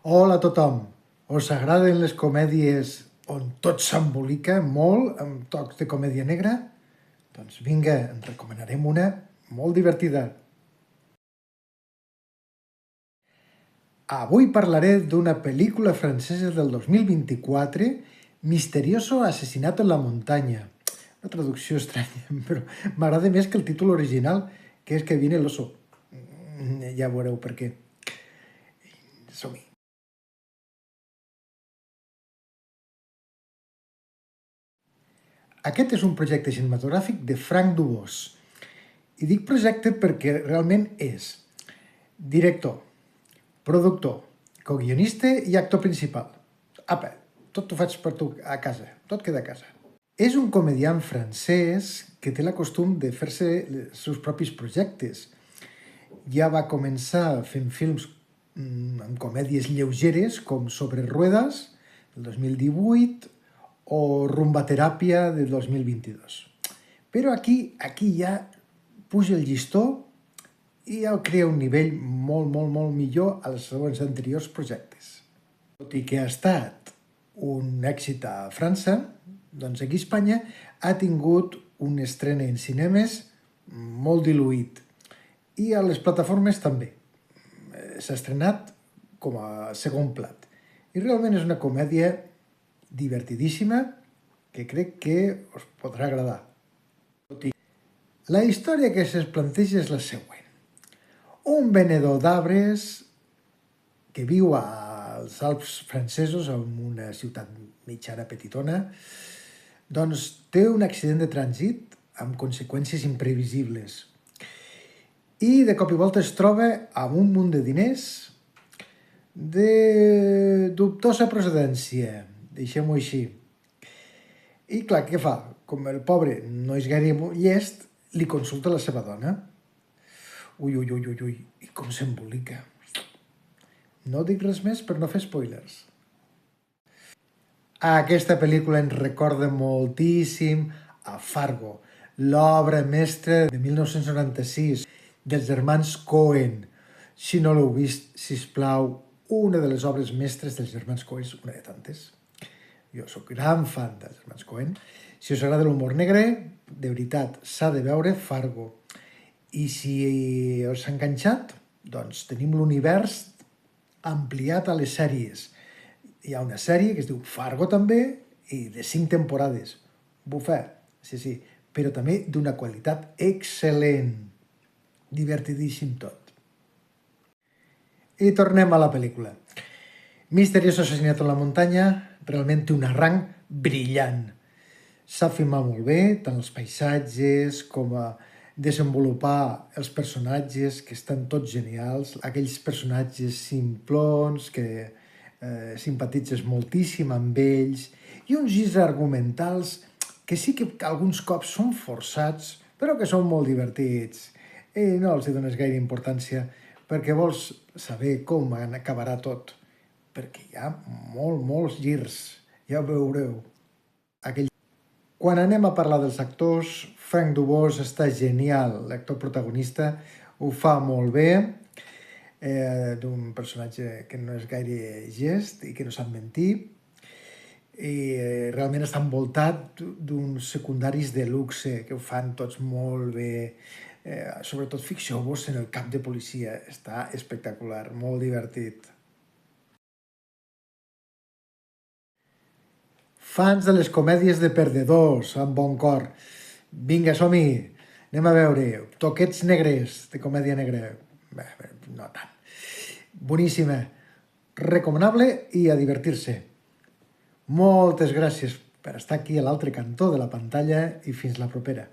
Hola a tothom! Us agraden les comèdies on tot s'embolica molt, amb tocs de comèdia negra? Doncs vinga, en recomanarem una molt divertida. Avui parlaré d'una pel·lícula francesa del 2024, Misterioso asesinato en la montaña. Una traducció estranya, però m'agrada més que el títol original, que és Que viene el oso. Ja veureu per què. Som-hi. Aquest és un projecte cinematogràfic de Frank Dubos. I dic projecte perquè realment és director, productor, coguionista i actor principal. Apa, tot ho faig per tu a casa, tot queda a casa. És un comediant francès que té la costum de fer-se els seus propis projectes. Ja va començar fent films amb comèdies lleugeres com Sobre Ruedas, del 2018, o Rumbateràpia del 2022. Però aquí ja puja el llistó i ja crea un nivell molt millor als següents anteriors projectes. Tot i que ha estat un èxit a França, doncs aquí a Espanya ha tingut un estrena en cinemes molt diluït i a les plataformes també. S'ha estrenat com a segon plat. I realment és una comèdia divertidíssima que crec que us podrà agradar. La història que se'ns planteja és la següent. Un venedor d'arbres que viu als Alps francesos, en una ciutat mitjana petitona, doncs té un accident de trànsit amb conseqüències imprevisibles. I de cop i volta es troba amb un munt de diners de dubtosa procedència, deixem-ho així. I clar, què fa? Com el pobre no és gaire llest, li consulta la seva dona. Ui, i com s'embolica. No dic res més per no fer spoilers. Aquesta pel·lícula ens recorda moltíssim a Fargo, l'obra mestra de 1996 dels germans Coen. Si no l'heu vist, sisplau, una de les obres mestres dels germans Coen, una de tantes. Jo sóc gran fan dels germans Coen. Si us agrada l'humor negre, de veritat, s'ha de veure Fargo. I si us ha enganxat, doncs tenim l'univers ampliat a les sèries. Hi ha una sèrie que es diu Fargo també, i de 5 temporades. Bufet, sí, però també d'una qualitat excel·lent. Divertidíssim tot. I tornem a la pel·lícula. Misterioso asesinato en la muntanya realment té un arranc brillant. Sap filmar molt bé, tant els paisatges com a desenvolupar els personatges, que estan tots genials, aquells personatges simplons que simpatitzes moltíssim amb ells, i uns girs argumentals que sí que alguns cops són forçats, però que són molt divertits. I no els dones gaire importància perquè vols saber com acabarà tot, perquè hi ha molts girs, ja ho veureu. Quan anem a parlar dels actors, Frank Dubos està genial, l'actor protagonista ho fa molt bé, d'un personatge que no és gaire gest i que no sap mentir, i realment està envoltat d'uns secundaris de luxe que ho fan tots molt bé, sobretot fixeu-vos en el cap de policia, està espectacular, molt divertit. Fans de les comèdies de perdedors, amb bon cor. Vinga, som-hi! Anem a veure. Toquets negres, de comèdia negra. Bé, no tant. Boníssima. Recomanable i a divertir-se. Moltes gràcies per estar aquí a l'altre cantó de la pantalla i fins la propera.